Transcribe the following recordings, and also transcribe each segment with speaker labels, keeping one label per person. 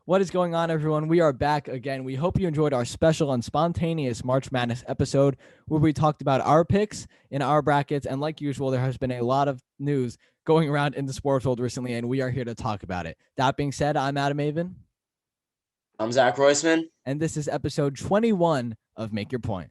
Speaker 1: What is going on, everyone? We are back again. We hope you enjoyed our special and spontaneous March Madness episode where we talked about our picks in our brackets. And like usual, there has been a lot of news going around in the sports world recently, and we are here to talk about it. That being said, I'm Avin.
Speaker 2: I'm Zach Roisman.
Speaker 1: And this is episode 21 of Make Your Point.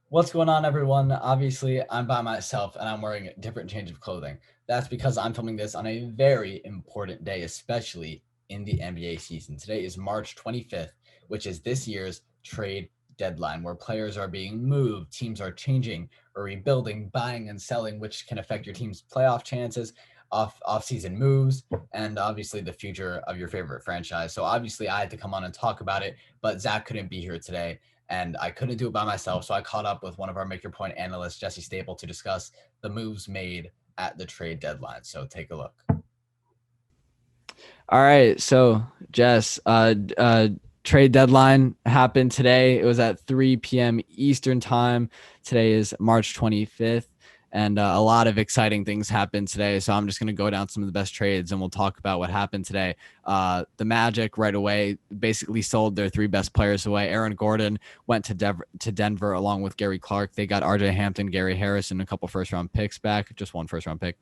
Speaker 1: What's going on, everyone? Obviously, I'm by myself and I'm wearing a different change of clothing. That's because I'm filming this on a very important day, especially in the NBA season. Today is March 25th, which is this year's trade deadline, where players are being moved, teams are changing or rebuilding, buying and selling, which can affect your team's playoff chances, off-season moves, and obviously the future of your favorite franchise. So obviously I had to come on and talk about it, but Zach couldn't be here today. And I couldn't do it by myself, so I caught up with one of our Make Your Point analysts, Jesse Staple, to discuss the moves made at the trade deadline. So take a look. All right, so Jess, trade deadline happened today. It was at 3 p.m. Eastern time. Today is March 25th. And a lot of exciting things happened today. So I'm just going to go down some of the best trades and we'll talk about what happened today. The Magic right away basically sold their three best players away. Aaron Gordon went to Denver along with Gary Clark. They got RJ Hampton, Gary Harris, and a couple first-round picks back. Just one first-round pick.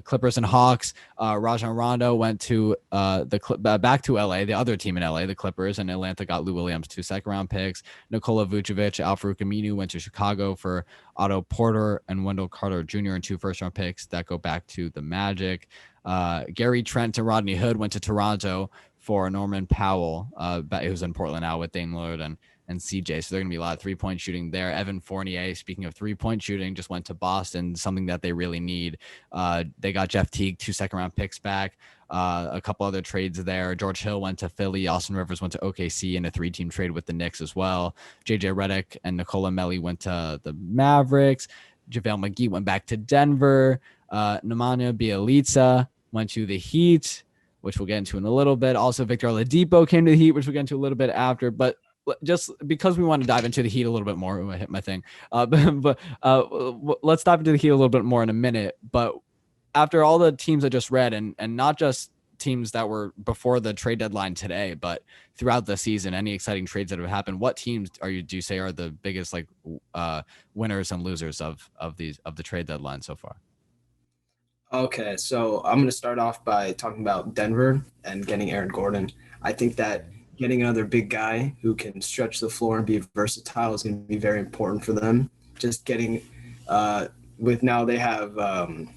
Speaker 1: Clippers and Hawks. Rajon Rondo went to back to LA, the other team in LA, the Clippers, and Atlanta got Lou Williams, 2 second-round picks. Nikola Vucevic, Al-Farouq Aminu went to Chicago for Otto Porter and Wendell Carter Jr. and 2 first-round picks that go back to the Magic. Gary Trent and Rodney Hood went to Toronto for Norman Powell, who's in Portland now with Dame Lillard and CJ. So they're going to be a lot of three-point shooting there. Evan Fournier, speaking of three-point shooting, just went to Boston, something that they really need. They got Jeff Teague, 2 second-round picks back. A couple other trades there. George Hill went to Philly. Austin Rivers went to OKC in a 3-team trade with the Knicks as well. JJ Redick and Nicola Melli went to the Mavericks. JaVale McGee went back to Denver. Nemanja Bjelica went to the Heat, which we'll get into in a little bit. Also, Victor Oladipo came to the Heat, which we'll get into a little bit after. But just because we want to dive into the Heat a little bit more, I hit my thing. But let's dive into the Heat a little bit more in a minute. But after all the teams I just read, and not just teams that were before the trade deadline today, but throughout the season, any exciting trades that have happened, what teams do you say are the biggest winners and losers of the trade deadline so far?
Speaker 3: Okay, so I'm going to start off by talking about Denver and getting Aaron Gordon. I think that getting another big guy who can stretch the floor and be versatile is going to be very important for them. Just getting with now they have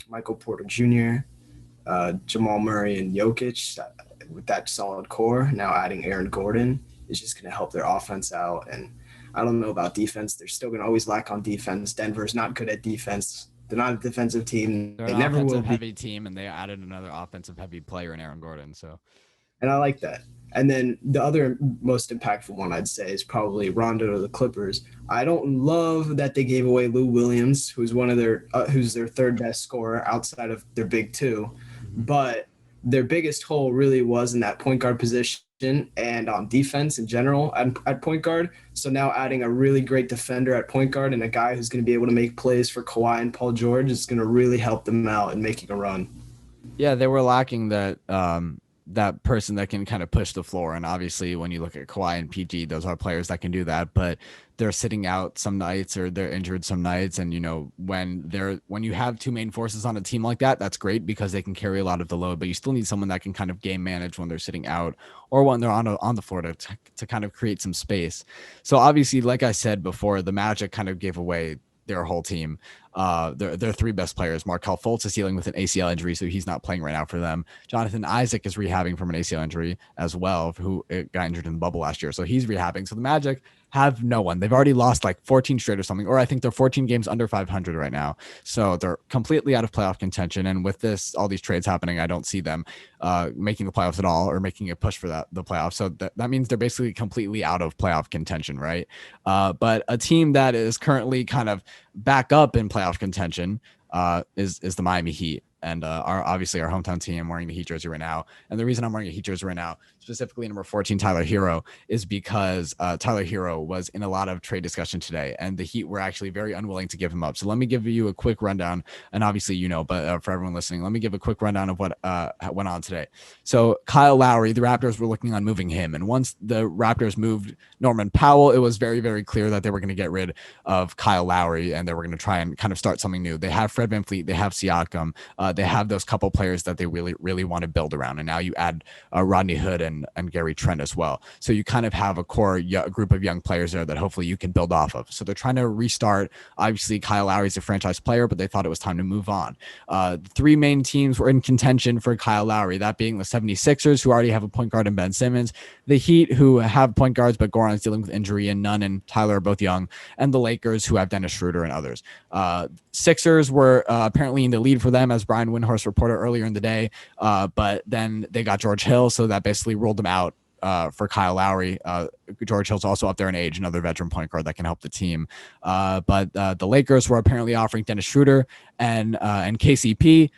Speaker 3: Michael Porter Jr., Jamal Murray, and Jokic with that solid core. Now adding Aaron Gordon is just going to help their offense out. And I don't know about defense. They're still going to always lack on defense. Denver's not good at defense. They're not a defensive team.
Speaker 1: They're an offensive-heavy team, and they added another offensive-heavy player in Aaron Gordon.
Speaker 3: And I like that. And then the other most impactful one I'd say is probably Rondo to the Clippers. I don't love that they gave away Lou Williams, who's who's their third best scorer outside of their big two. But their biggest hole really was in that point guard position and on defense in general at point guard. So now adding a really great defender at point guard and a guy who's going to be able to make plays for Kawhi and Paul George is going to really help them out in making a run.
Speaker 1: Yeah, they were lacking that that person that can kind of push the floor. And obviously when you look at Kawhi and PG, those are players that can do that, but they're sitting out some nights or they're injured some nights. And, when you have 2 main forces on a team like that, that's great because they can carry a lot of the load, but you still need someone that can kind of game manage when they're sitting out or when they're on the floor to kind of create some space. So obviously, like I said before, the Magic kind of gave away their whole team. Their 3 best players. Markelle Fultz is dealing with an ACL injury, so he's not playing right now for them. Jonathan Isaac is rehabbing from an ACL injury as well, who got injured in the bubble last year, so he's rehabbing. So the Magic have no one. They've already lost like 14 straight or something, or I think they're 14 games under 500 right now. So they're completely out of playoff contention. And with all these trades happening, I don't see them making the playoffs at all or making a push for the playoffs. So that means they're basically completely out of playoff contention, right? But a team that is currently kind of back up in playoff contention is the Miami Heat. and obviously our hometown team. I'm wearing the Heat jersey right now, and the reason I'm wearing a Heat jersey right now, specifically number 14, Tyler Hero, is because Tyler Hero was in a lot of trade discussion today, and the Heat were actually very unwilling to give him up. So let me give you a quick rundown, and obviously but for everyone listening, let me give a quick rundown of what went on today. So Kyle Lowry, the Raptors were looking on moving him, and once the Raptors moved Norman Powell, it was very, very clear that they were going to get rid of Kyle Lowry, and they were going to try and kind of start something new. They have Fred VanVleet, they have Siakam, they have those couple players that they really, really want to build around. And now you add Rodney Hood and Gary Trent as well. So you kind of have a core group of young players there that hopefully you can build off of. So they're trying to restart. Obviously, Kyle Lowry's a franchise player, but they thought it was time to move on. The three main teams were in contention for Kyle Lowry, that being the 76ers, who already have a point guard in Ben Simmons, the Heat, who have point guards, but Goran's dealing with injury, and Nunn and Tyler are both young, and the Lakers, who have Dennis Schroeder and others. Sixers were apparently in the lead for them, as Brian Windhorst reported earlier in the day, but then they got George Hill, so that basically ruled them out for Kyle Lowry. George Hill's also up there in age, another veteran point guard that can help the team. But the Lakers were apparently offering Dennis Schroeder and KCP.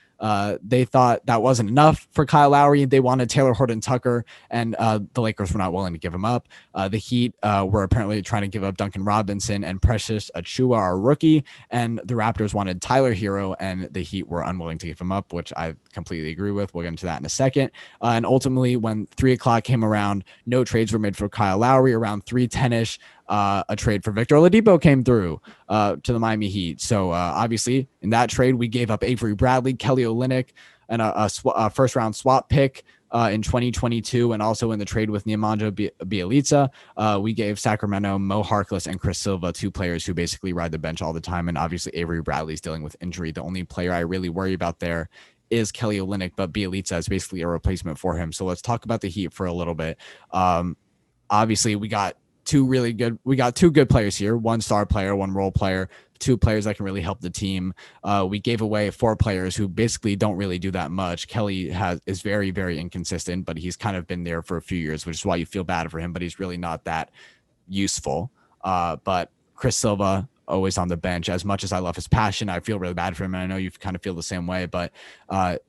Speaker 1: They thought that wasn't enough for Kyle Lowry. They wanted Taylor Horton-Tucker, and the Lakers were not willing to give him up. The Heat were apparently trying to give up Duncan Robinson and Precious Achiuwa, our rookie, and the Raptors wanted Tyler Hero, and the Heat were unwilling to give him up, which I completely agree with. We'll get into that in a second. And ultimately, when 3 o'clock came around, no trades were made for Kyle Lowry. Around 3:10ish, a trade for Victor Oladipo came through to the Miami Heat. So obviously in that trade, we gave up Avery Bradley, Kelly Olynyk, and a first round swap pick in 2022. And also in the trade with Nemanja Bjelica, we gave Sacramento Mo Harkless and Chris Silva, two players who basically ride the bench all the time. And obviously Avery Bradley's dealing with injury. The only player I really worry about there is Kelly Olynyk, but Bjelica is basically a replacement for him. So let's talk about the Heat for a little bit. Obviously we got two good players here, one star player, one role player, two players that can really help the team. We gave away 4 players who basically don't really do that much. Kelly is very, very inconsistent, but he's kind of been there for a few years, which is why you feel bad for him, but he's really not that useful. But Chris Silva, always on the bench. As much as I love his passion, I feel really bad for him, and I know you kind of feel the same way, but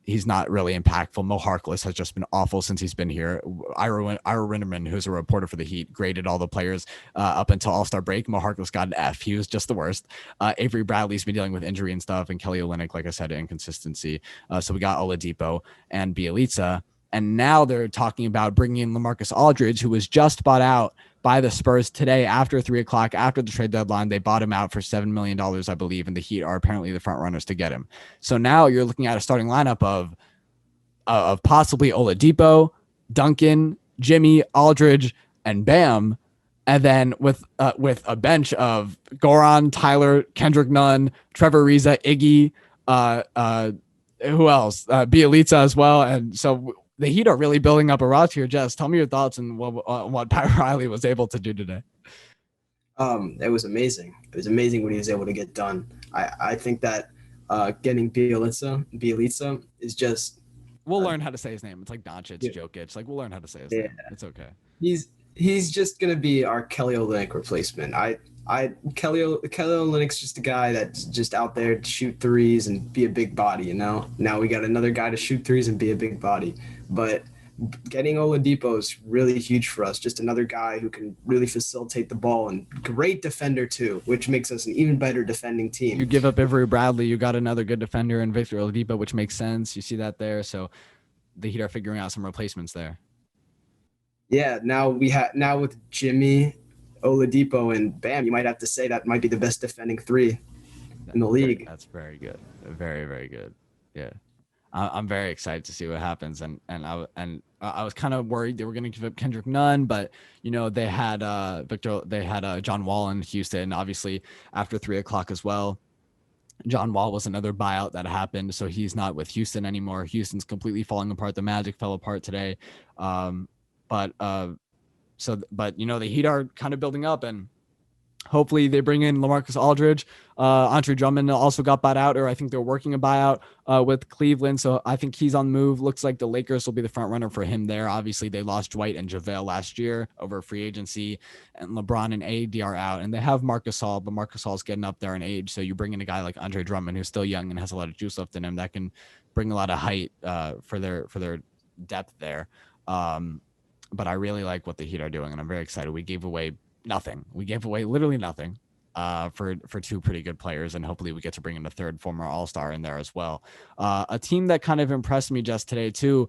Speaker 1: he's not really impactful. Mo Harkless has just been awful since he's been here. Ira Linderman, who's a reporter for the Heat, graded all the players up until All-Star break. Mo Harkless got an F. He was just the worst. Avery Bradley's been dealing with injury and stuff, and Kelly Olynyk, like I said, inconsistency. So we got Oladipo and Bjelica, and now they're talking about bringing in LaMarcus Aldridge, who was just bought out by the Spurs today after 3 o'clock, after the trade deadline. They bought him out for $7 million, I believe, and the Heat are apparently the front runners to get him. So now you're looking at a starting lineup of possibly Oladipo, Duncan, Jimmy, Aldridge, and Bam, and then with a bench of Goran, Tyler, Kendrick Nunn, Trevor Ariza, Iggy, who else? Bjelica as well. And so the Heat are really building up a roster here. Jess, tell me your thoughts on what Pat Riley was able to do today.
Speaker 3: It was amazing. It was amazing what he was able to get done. I think that getting Bjelica is just.
Speaker 1: We'll learn how to say his name. It's like Doncic, Jokic. Like, we'll learn how to say his name. It's okay.
Speaker 3: He's just gonna be our Kelly Olynyk replacement. Kelly Olynyk's just a guy that's just out there to shoot threes and be a big body, you know? Now we got another guy to shoot threes and be a big body. But getting Oladipo is really huge for us. Just another guy who can really facilitate the ball, and great defender too, which makes us an even better defending team.
Speaker 1: You give up Avery Bradley, you got another good defender in Victor Oladipo, which makes sense. You see that there. So the Heat are figuring out some replacements there.
Speaker 3: Yeah, now with Jimmy, Oladipo, and Bam, you might have to say that might be the best defending three in the league.
Speaker 1: That's very good. Very, very good. Yeah. I'm very excited to see what happens, and I was kind of worried they were going to give up Kendrick Nunn, but they had John Wall in Houston, obviously after 3 o'clock as well. John Wall was another buyout that happened, so he's not with Houston anymore. Houston's completely falling apart. The Magic fell apart today, but the Heat are kind of building up, and Hopefully they bring in LaMarcus Aldridge. Andre Drummond also got bought out, or I think they're working a buyout with Cleveland. So I think he's on the move. Looks like the Lakers will be the front runner for him there. Obviously, they lost Dwight and JaVale last year over free agency, and LeBron and AD are out. And they have Marc Gasol, but Marc Gasol's getting up there in age. So you bring in a guy like Andre Drummond, who's still young and has a lot of juice left in him, that can bring a lot of height for their depth there. But I really like what the Heat are doing, and I'm very excited. We gave away nothing. We gave away literally nothing for two pretty good players, and hopefully we get to bring in a third former All-Star in there as well. A team that kind of impressed me just today too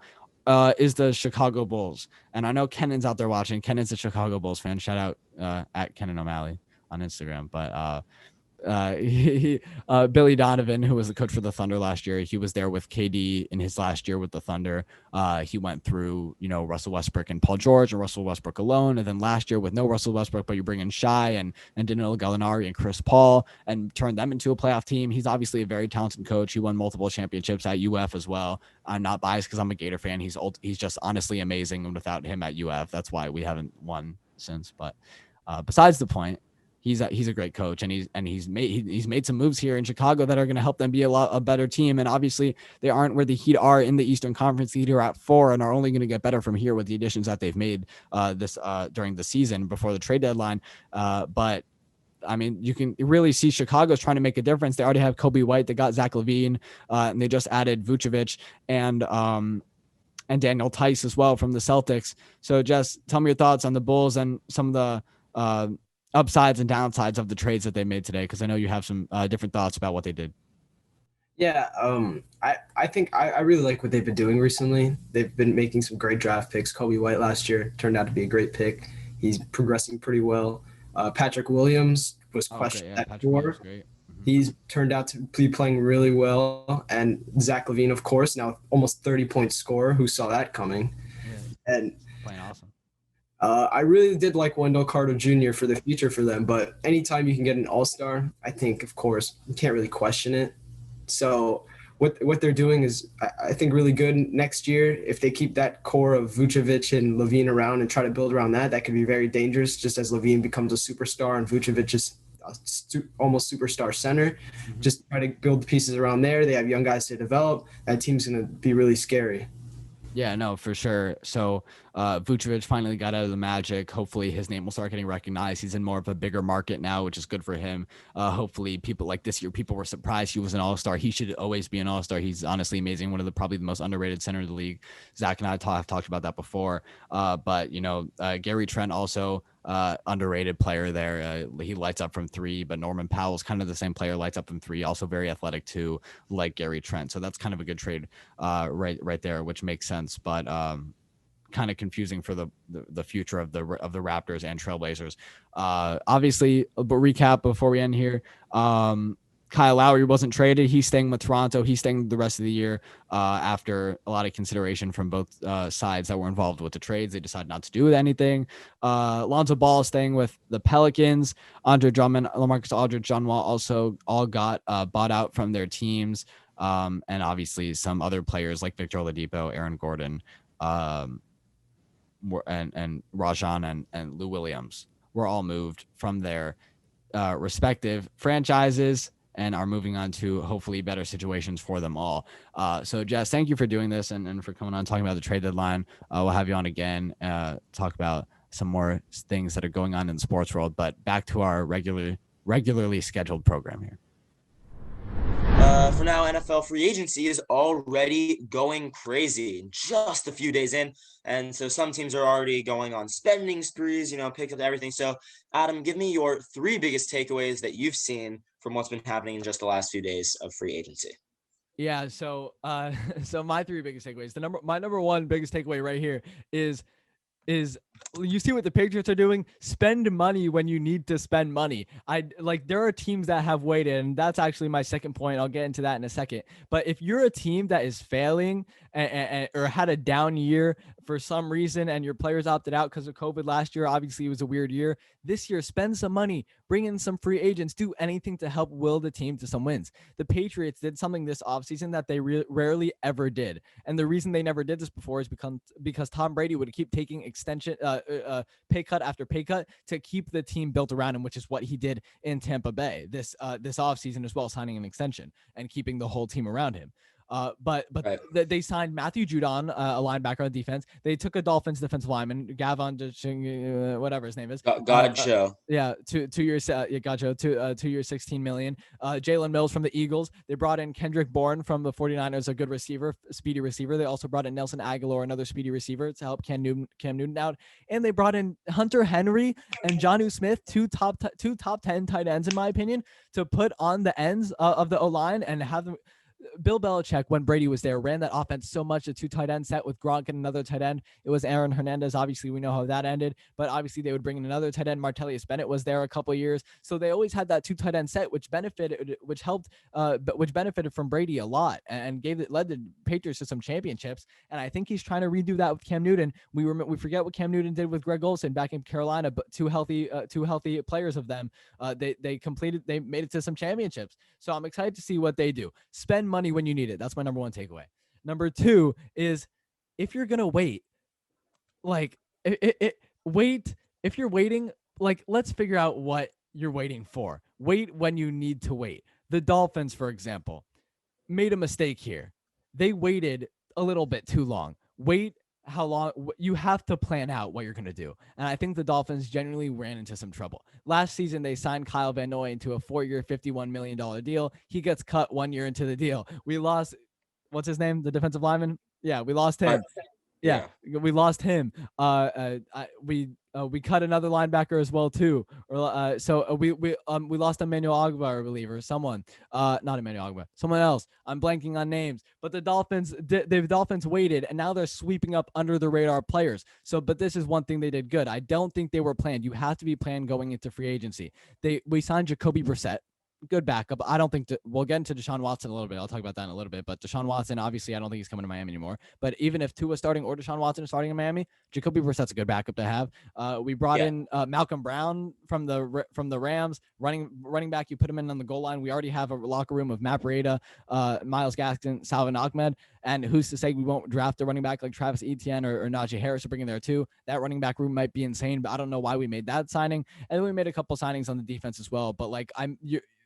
Speaker 1: is the Chicago Bulls. And I know Kennan's out there watching. Kennan's a Chicago Bulls fan. Shout out at Kenan O'Malley on Instagram. But Billy Donovan, who was the coach for the Thunder last year, he was there with KD in his last year with the Thunder. He went through, Russell Westbrook and Paul George and Russell Westbrook alone. And then last year with no Russell Westbrook, but you bring in Shai and Danilo Gallinari and Chris Paul and turn them into a playoff team. He's obviously a very talented coach. He won multiple championships at UF as well. I'm not biased because I'm a Gator fan. He's just honestly amazing. And without him at UF, that's why we haven't won since. But besides the point, he's a great coach, and he's made some moves here in Chicago that are going to help them be a better team. And obviously they aren't where the Heat are in the Eastern Conference. The Heat are at 4 and are only going to get better from here with the additions that they've made during the season before the trade deadline. But I mean, you can really see Chicago's trying to make a difference. They already have Kobe White. They got Zach LaVine, and they just added Vucevic and Daniel Tice as well from the Celtics. So just tell me your thoughts on the Bulls and some of the upsides and downsides of the trades that they made today, because I know you have some different thoughts about what they did.
Speaker 3: Yeah, I think I really like what they've been doing recently. They've been making some great draft picks. Kobe White last year turned out to be a great pick. He's progressing pretty well. Patrick Williams was questioned at 4. He's turned out to be playing really well. And Zach LaVine, of course, now almost 30-point scorer. Who saw that coming? Yeah. And
Speaker 1: playing awesome.
Speaker 3: I really did like Wendell Carter Jr. for the future for them, but anytime you can get an all-star, I think, of course, you can't really question it. So what they're doing is, I think, really good next year. If they keep that core of Vucevic and LaVine around and try to build around that could be very dangerous, just as LaVine becomes a superstar and Vucevic is almost superstar center. Mm-hmm. Just try to build the pieces around there. They have young guys to develop. That team's going to be really scary.
Speaker 1: Yeah, no, for sure. So Vucevic finally got out of the Magic. Hopefully his name will start getting recognized. He's in more of a bigger market now, which is good for him. Hopefully people like this year, people were surprised he was an all-star. He should always be an all-star. He's honestly amazing. One of probably the most underrated center in the league. Zach and I have talked about that before. But Gary Trent also underrated player there. He lights up from 3, but Norman Powell's kind of the same player, lights up from 3, also very athletic too, like Gary Trent. So that's kind of a good trade right there, which makes sense. But kind of confusing for the future of the Raptors and Trailblazers. Obviously, but recap before we end here. Kyle Lowry wasn't traded. He's staying with Toronto. He's staying the rest of the year after a lot of consideration from both sides that were involved with the trades. They decided not to do anything. Lonzo Ball is staying with the Pelicans. Andre Drummond, LaMarcus Aldridge, John Wall also all got bought out from their teams. And obviously some other players like Victor Oladipo, Aaron Gordon, and Rajon and Lou Williams were all moved from their respective franchises and are moving on to hopefully better situations for them all. So Jess, thank you for doing this and for coming on talking about the trade deadline. We'll have you on again, talk about some more things that are going on in the sports world, but back to our regularly scheduled program here.
Speaker 2: For now, NFL free agency is already going crazy, just a few days in. And so some teams are already going on spending sprees, pick up everything. So Adam, give me your 3 biggest takeaways that you've seen from what's been happening in just the last few days of free agency.
Speaker 1: Yeah. So my 3 biggest takeaways, my number 1 biggest takeaway right here is you see what the Patriots are doing? Spend money when you need to spend money. There are teams that have waited, and that's actually my second point. I'll get into that in a second. But if you're a team that is failing or had a down year for some reason and your players opted out because of COVID last year, obviously it was a weird year. This year, spend some money, bring in some free agents, do anything to help will the team to some wins. The Patriots did something this offseason that they rarely ever did. And the reason they never did this before is because Tom Brady would keep taking pay cut after pay cut to keep the team built around him, which is what he did in Tampa Bay this offseason as well, signing an extension and keeping the whole team around him. But
Speaker 2: Right.
Speaker 1: they signed Matthew Judon, a linebacker on defense. They took a Dolphins defensive lineman, Gavin, whatever his name is.
Speaker 2: God show.
Speaker 1: Yeah, 2 years. Gotcha. 2 years, 16 million. Jalen Mills from the Eagles. They brought in Kendrick Bourne from the 49ers, a good receiver, speedy receiver. They also brought in Nelson Aguilar, another speedy receiver, to help Cam Newton out. And they brought in Hunter Henry and Jonnu Smith, two top 10 tight ends in my opinion, to put on the ends of the O-line and have them. Bill Belichick, when Brady was there, ran that offense so much, a 2 tight end set with Gronk and another tight end. It was Aaron Hernandez. Obviously, we know how that ended, but obviously they would bring in another tight end. Martellus Bennett was there a couple of years. So they always had that 2 tight end set, which benefited from Brady a lot and led the Patriots to some championships. And I think he's trying to redo that with Cam Newton. We forget what Cam Newton did with Greg Olsen back in Carolina, but two healthy players of them. They made it to some championships. So I'm excited to see what they do. Spend money when you need it. That's my number 1 takeaway. Number 2 is, if you're gonna wait, wait. If you're waiting, let's figure out what you're waiting for. Wait when you need to wait. The Dolphins, for example, made a mistake here. They waited a little bit too long. Wait how long. You have to plan out what you're going to do. And I think the Dolphins genuinely ran into some trouble. Last season, they signed Kyle Van Noy into a 4-year, $51 million deal. He gets cut 1 year into the deal. We lost, what's his name? The defensive lineman? Yeah, we lost him. Yeah, we lost him. We cut another linebacker as well too. We lost Emmanuel Ogbah, I believe, or someone. Not Emmanuel Ogbah, someone else. I'm blanking on names. But the Dolphins waited, and now they're sweeping up under the radar players. But this is one thing they did good. I don't think they were planned. You have to be planned going into free agency. We signed Jacoby Brissett. Good backup. I don't think we'll get into Deshaun Watson a little bit. I'll talk about that in a little bit. But Deshaun Watson, obviously, I don't think he's coming to Miami anymore. But even if Tua is starting or Deshaun Watson is starting in Miami, Jacoby Brissett's a good backup to have. We brought in Malcolm Brown from the Rams, running back. You put him in on the goal line. We already have a locker room of Matt Breida, Myles Gaskin, Salvin Ahmed, and who's to say we won't draft a running back like Travis Etienne or Najee Harris to bring in there too. That running back room might be insane, but I don't know why we made that signing. And then we made a couple signings on the defense as well. But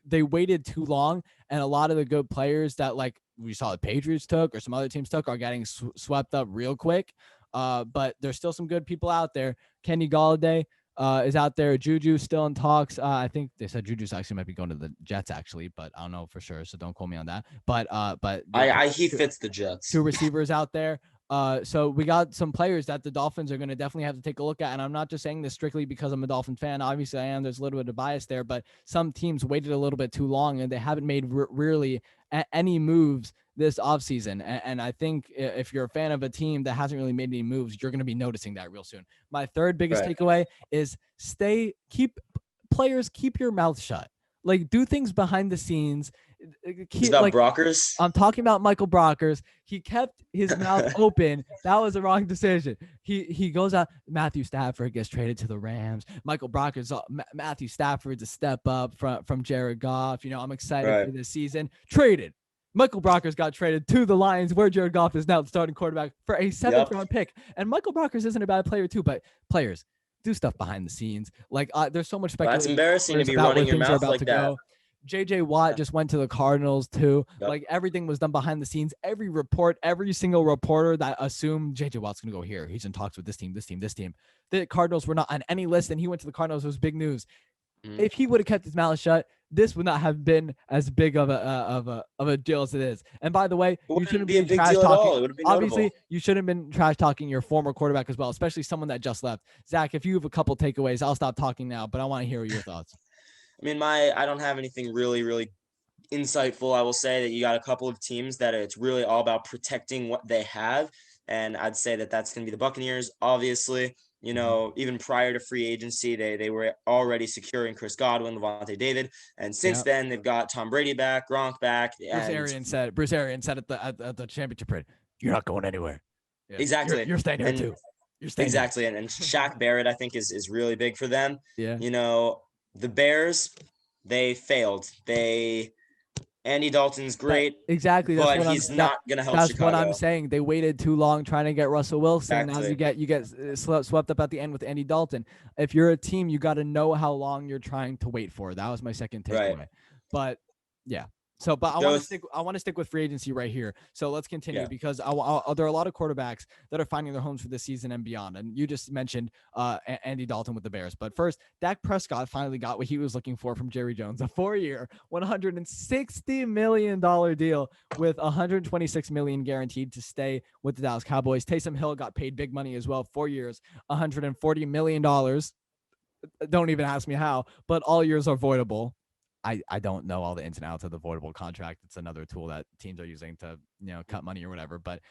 Speaker 1: they waited too long, and a lot of the good players that we saw the Patriots took or some other teams took are getting swept up real quick. But there's still some good people out there. Kenny Galladay is out there. Juju still in talks. I think they said Juju's actually might be going to the Jets actually, but I don't know for sure, so don't quote me on that. But
Speaker 2: he fits the Jets.
Speaker 1: 2 receivers out there. So we got some players that the Dolphins are going to definitely have to take a look at. And I'm not just saying this strictly because I'm a Dolphin fan. Obviously I am. There's a little bit of bias there, but some teams waited a little bit too long and they haven't made really any moves this offseason. And I think if you're a fan of a team that hasn't really made any moves, you're going to be noticing that real soon. My third biggest takeaway is keep your mouth shut. Do things behind the scenes.
Speaker 2: It's about Brockers.
Speaker 1: I'm talking about Michael Brockers. He kept his mouth open. That was the wrong decision. He goes out. Matthew Stafford gets traded to the Rams. Michael Brockers. Matthew Stafford's a step up from Jared Goff. I'm excited for this season. Traded. Michael Brockers got traded to the Lions, where Jared Goff is now the starting quarterback for a 7th-round pick. And Michael Brockers isn't a bad player too, but players do stuff behind the scenes. There's so much speculation.
Speaker 2: That's embarrassing to be running your mouth like that.
Speaker 1: JJ Watt just went to the Cardinals too. Everything was done behind the scenes. Every single reporter that assumed JJ Watt's going to go here. He's in talks with this team. The Cardinals were not on any list, and he went to the Cardinals. It was big news. If he would have kept his mouth shut, this would not have been as big of a deal as it is. And by the way, you shouldn't be trash talking. Obviously, you shouldn't have been trash talking your former quarterback as well, especially someone that just left. Zach, if you have a couple takeaways, I'll stop talking now, but I want to hear your thoughts.
Speaker 2: I mean, I don't have anything really, really insightful. I will say that you got a couple of teams that it's really all about protecting what they have. And I'd say that that's going to be the Buccaneers, obviously. Even prior to free agency, they were already securing Chris Godwin, Levante David. And since then, they've got Tom Brady back, Gronk back.
Speaker 1: Bruce Arians said at the championship parade, "You're not going anywhere." Yeah.
Speaker 2: Exactly.
Speaker 1: You're staying here too.
Speaker 2: Exactly. And Shaq Barrett, I think, is really big for them.
Speaker 1: Yeah.
Speaker 2: The Bears, they failed. They Andy Dalton's great,
Speaker 1: Exactly.
Speaker 2: but he's not going to help
Speaker 1: That's what I'm
Speaker 2: Chicago.
Speaker 1: saying. They waited too long trying to get Russell Wilson. Now
Speaker 2: Exactly.
Speaker 1: you get swept up at the end with Andy Dalton. If you're a team, you got to know how long you're trying to wait for. That was my second
Speaker 2: Right.
Speaker 1: takeaway. But yeah. So, but I want to stick with free agency right here. So let's continue because there are a lot of quarterbacks that are finding their homes for this season and beyond. And you just mentioned Andy Dalton with the Bears. But first, Dak Prescott finally got what he was looking for from Jerry Jones, a 4-year, $160 million deal with $126 million guaranteed to stay with the Dallas Cowboys. Taysom Hill got paid big money as well, 4 years, $140 million. Don't even ask me how, but all years are voidable. I don't know all the ins and outs of the voidable contract. It's another tool that teams are using to, cut money or whatever, but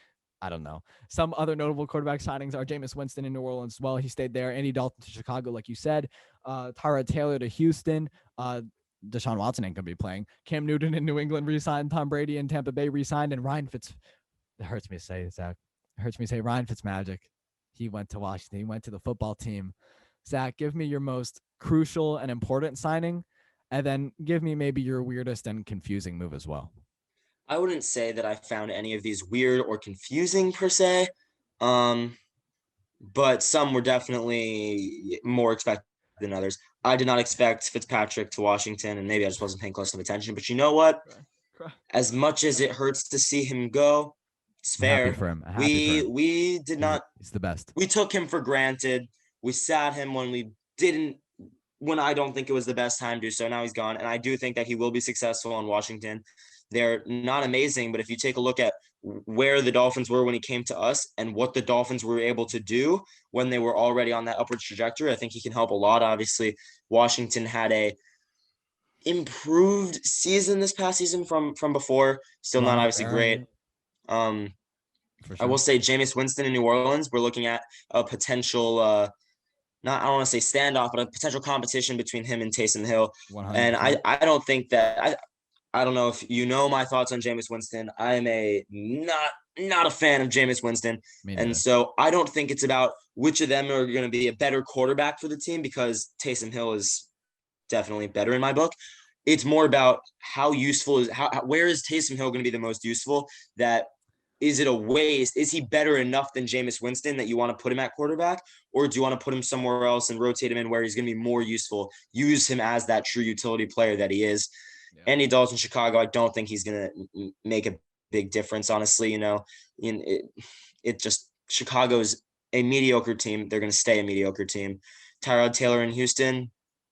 Speaker 1: I don't know. Some other notable quarterback signings are Jameis Winston in New Orleans as well. He stayed there. Andy Dalton to Chicago, like you said. Tyrod Taylor to Houston. Deshaun Watson ain't going to be playing. Cam Newton in New England re-signed. Tom Brady in Tampa Bay re-signed. And it hurts me to say, Zach. It hurts me to say Ryan Fitzmagic. He went to Washington. He went to the football team. Zach, give me your most crucial and important signing, and then give me maybe your weirdest and confusing move as well.
Speaker 2: I wouldn't say that I found any of these weird or confusing per se, but some were definitely more expected than others. I did not expect Fitzpatrick to Washington, and maybe I just wasn't paying close enough attention. But you know what? As much as it hurts to see him go, it's fair.
Speaker 1: Happy for him.
Speaker 2: We did not.
Speaker 1: He's the best.
Speaker 2: We took him for granted. We sat him when I don't think it was the best time to do so. Now he's gone, and I do think that he will be successful in Washington. They're not amazing, but if you take a look at where the Dolphins were when he came to us and what the Dolphins were able to do when they were already on that upward trajectory, I think he can help a lot. Obviously, Washington had a improved season this past season from before. Still not obviously great. Sure. I will say Jameis Winston in New Orleans, we're looking at a potential I don't want to say standoff, but a potential competition between him and Taysom Hill. 100%. And I don't think that I don't know if you know my thoughts on Jameis Winston. I am not a fan of Jameis Winston. And so I don't think it's about which of them are going to be a better quarterback for the team, because Taysom Hill is definitely better in my book. It's more about how useful where is Taysom Hill going to be the most useful? That is it a waste? Is he better enough than Jameis Winston that you want to put him at quarterback, or do you want to put him somewhere else and rotate him in where he's going to be more useful? Use him as that true utility player that he is. Yeah. Andy Dalton, Chicago, I don't think he's going to make a big difference, honestly. It just Chicago's a mediocre team. They're going to stay a mediocre team. Tyrod Taylor in Houston,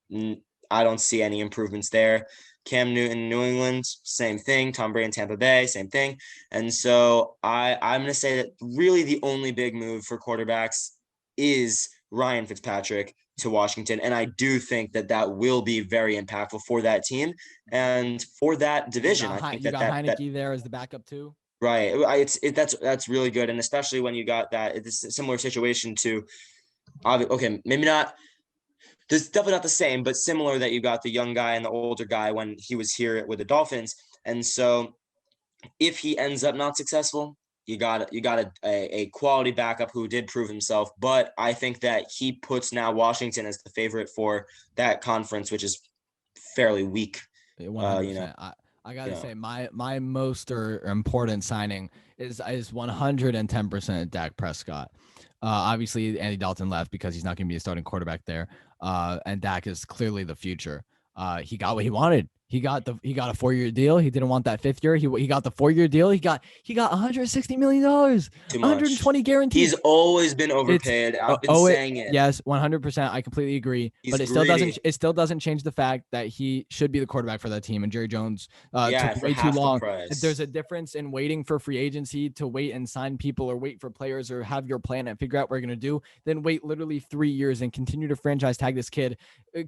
Speaker 2: I don't see any improvements there. Cam Newton, New England, same thing. Tom Brady in Tampa Bay, same thing. And so I'm going to say that really the only big move for quarterbacks is Ryan Fitzpatrick to Washington. And I do think that will be very impactful for that team and for that division. I think
Speaker 1: you got Heineke there as the backup too.
Speaker 2: Right. That's really good. And especially when you got it's a similar situation to, okay, maybe not. There's definitely not the same, but similar, that you got the young guy and the older guy when he was here with the Dolphins. And so if he ends up not successful, you got a quality backup who did prove himself. But I think that he puts now Washington as the favorite for that conference, which is fairly weak.
Speaker 1: 100%. I gotta say my most important signing is 110% Dak Prescott. Obviously, Andy Dalton left because he's not going to be a starting quarterback there. And Dak is clearly the future. He got what he wanted. He got a 4-year deal. He didn't want that 5th year. He got the 4-year deal. He got $160 million, 120 guaranteed.
Speaker 2: He's always been overpaid. I've been saying it.
Speaker 1: Yes, 100%. I completely agree. But it still doesn't change the fact that he should be the quarterback for that team. And Jerry Jones took way too long. There's a difference in waiting for free agency to wait and sign people, or wait for players, or have your plan and figure out what you're going to do, then wait literally 3 years and continue to franchise tag this kid.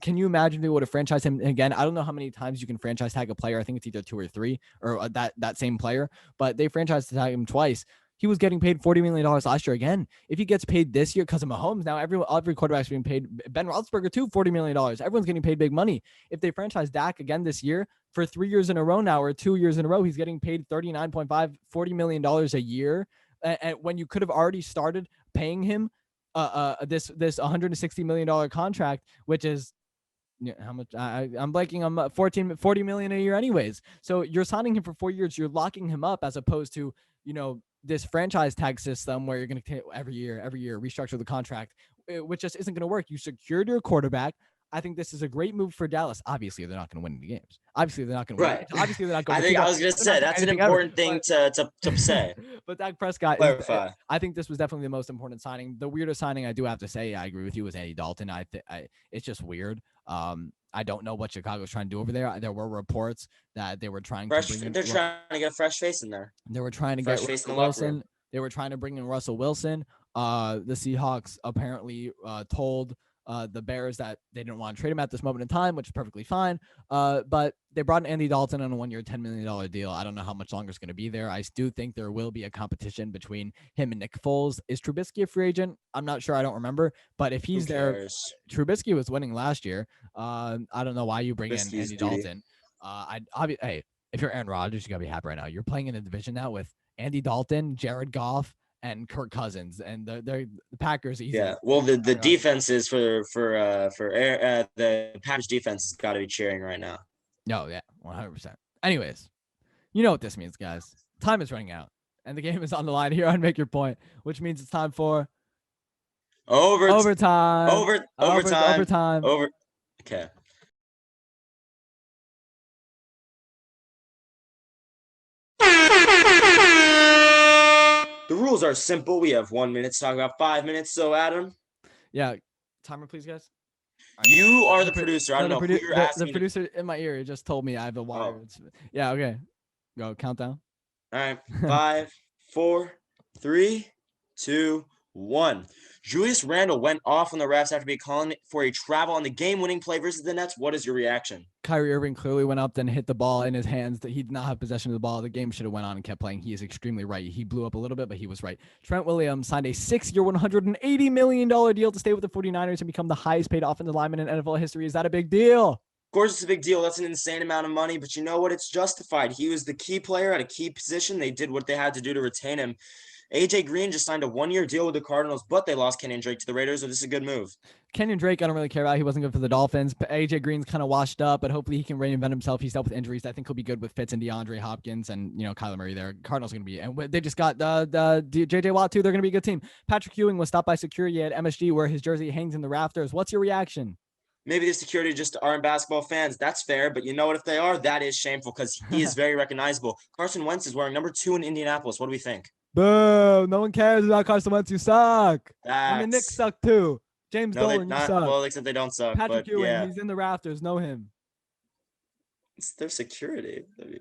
Speaker 1: Can you imagine if they would have franchised him again? I don't know how many times you can franchise tag a player. I think it's either 2 or 3, or that same player, but they franchised tag him twice. He was getting paid $40 million last year again. If he gets paid this year, because of Mahomes, now every quarterback's being paid. Ben Roethlisberger too, $40 million. Everyone's getting paid big money. If they franchise Dak again this year for 3 years in a row now, or 2 years in a row, he's getting paid $39.5, $40 million a year. And when you could have already started paying him this $160 million contract, which is Yeah, how much? I'm blanking on 40 million a year anyways. So you're signing him for 4 years. You're locking him up as opposed to, this franchise tag system where you're going to every year restructure the contract, which just isn't going to work. You secured your quarterback. I think this is a great move for Dallas. Obviously, they're not going to win any games. Obviously, they're not going to win.
Speaker 2: Right.
Speaker 1: Obviously, they're not going
Speaker 2: I
Speaker 1: to
Speaker 2: think I was going to say that's an important thing to say.
Speaker 1: But Dak Prescott,
Speaker 2: Clarify.
Speaker 1: I think this was definitely the most important signing. The weirdest signing, I do have to say, I agree with you, was Andy Dalton. It's just weird. I don't know what Chicago's trying to do over there. There were reports that they were trying
Speaker 2: they're
Speaker 1: to
Speaker 2: trying to get a fresh face in there.
Speaker 1: They were trying to get Russell Wilson. They were trying to bring in Russell Wilson. The Seahawks apparently told the Bears that they didn't want to trade him at this moment in time, which is perfectly fine. But they brought in Andy Dalton on a 1 year, $10 million deal. I don't know how much longer it's going to be there. I do think there will be a competition between him and Nick Foles. Is Trubisky a free agent? I'm not sure. I don't remember. But if he's there, Trubisky was winning last year. I don't know why you bring in Andy Dalton. Hey, if you're Aaron Rodgers, you got to be happy right now. You're playing in a division now with Andy Dalton, Jared Goff, and Kirk Cousins, and the Packers.
Speaker 2: Yeah, well, the defenses for the Packers defense has got to be cheering right now.
Speaker 1: No, yeah, 100%. Anyways, you know what this means, guys. Time is running out, and the game is on the line here on Make Your Point, which means it's time for overtime.
Speaker 2: Okay. The rules are simple. We have 1 minute to talk about 5 minutes. So, Adam.
Speaker 1: Yeah. Timer, please, guys.
Speaker 2: You are the producer. I don't know who you're asking.
Speaker 1: The producer in my ear just told me I have a wire. Oh. Yeah, okay. Go, countdown.
Speaker 2: All right. 5, 4, 3, 2, 1. Julius Randle went off on the refs after being called for a travel on the game-winning play versus the Nets. What is your reaction?
Speaker 1: Kyrie Irving clearly went up, then hit the ball in his hands. That he did not have possession of the ball. The game should have went on and kept playing. He is extremely right. He blew up a little bit, but he was right. Trent Williams signed a 6-year, $180 million deal to stay with the 49ers and become the highest-paid offensive lineman in NFL history. Is that a big deal?
Speaker 2: Of course, it's a big deal. That's an insane amount of money, but you know what? It's justified. He was the key player at a key position. They did what they had to do to retain him. AJ Green just signed a 1-year deal with the Cardinals, but they lost Kenyon Drake to the Raiders, so this is a good move.
Speaker 1: Kenyon Drake, I don't really care about. He wasn't good for the Dolphins. But AJ Green's kind of washed up, but hopefully he can reinvent himself. He's dealt with injuries. I think he'll be good with Fitz and DeAndre Hopkins and, Kyler Murray there. Cardinals are going to be, and they just got the JJ Watt too. They're going to be a good team. Patrick Ewing was stopped by security at MSG where his jersey hangs in the rafters. What's your reaction?
Speaker 2: Maybe the security just aren't basketball fans. That's fair. But you know what? If they are, that is shameful because he is very recognizable. Carson Wentz is wearing number 2 in Indianapolis. What do we think?
Speaker 1: Boo! No one cares about Carson Wentz. You suck. I mean, Nick sucked too. James Dolan, you suck.
Speaker 2: Well, except they don't suck.
Speaker 1: Patrick Ewing,
Speaker 2: yeah.
Speaker 1: He's in the rafters. Know him.
Speaker 2: It's their security. I mean,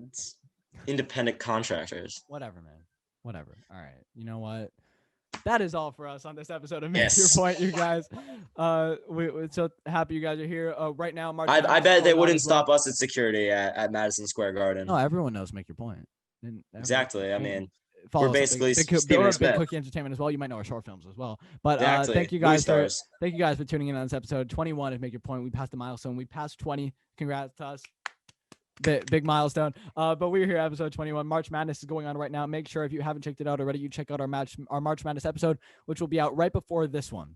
Speaker 2: it's independent contractors.
Speaker 1: Whatever, man. Whatever. All right. You know what? That is all for us on this episode of Make Your Point, you guys. We're so happy you guys are here. Right now,
Speaker 2: I bet they wouldn't stop us at security at Madison Square Garden.
Speaker 1: No, everyone knows Make Your Point.
Speaker 2: Exactly. I mean, we're basically
Speaker 1: Big Cookie Entertainment as well. You might know our short films as well. But
Speaker 2: exactly.
Speaker 1: thank you guys for tuning in on this episode 21 of Make Your Point. We passed the milestone. We passed 20. Congrats to us. Big milestone. But we're here at episode 21. March Madness is going on right now. Make sure if you haven't checked it out already, you check out our March Madness episode, which will be out right before this one.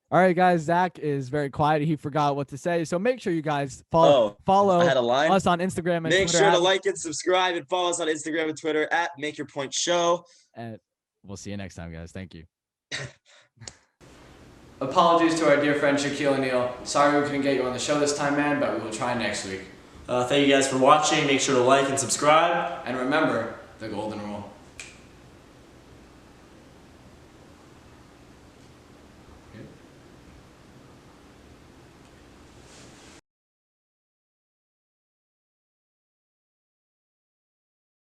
Speaker 1: All right, guys. Zach is very quiet. He forgot what to say. So make sure you guys follow
Speaker 2: I had a line.
Speaker 1: us on Instagram and
Speaker 2: make
Speaker 1: Twitter.
Speaker 2: Sure to like and subscribe and follow us on Instagram and Twitter at Make Your Point Show.
Speaker 1: And we'll see you next time, guys. Thank you.
Speaker 4: Apologies to our dear friend Shaquille O'Neal. Sorry we couldn't get you on the show this time, man, but we will try next week.
Speaker 2: Thank you guys for watching. Make sure to like and subscribe.
Speaker 4: And remember the golden rule.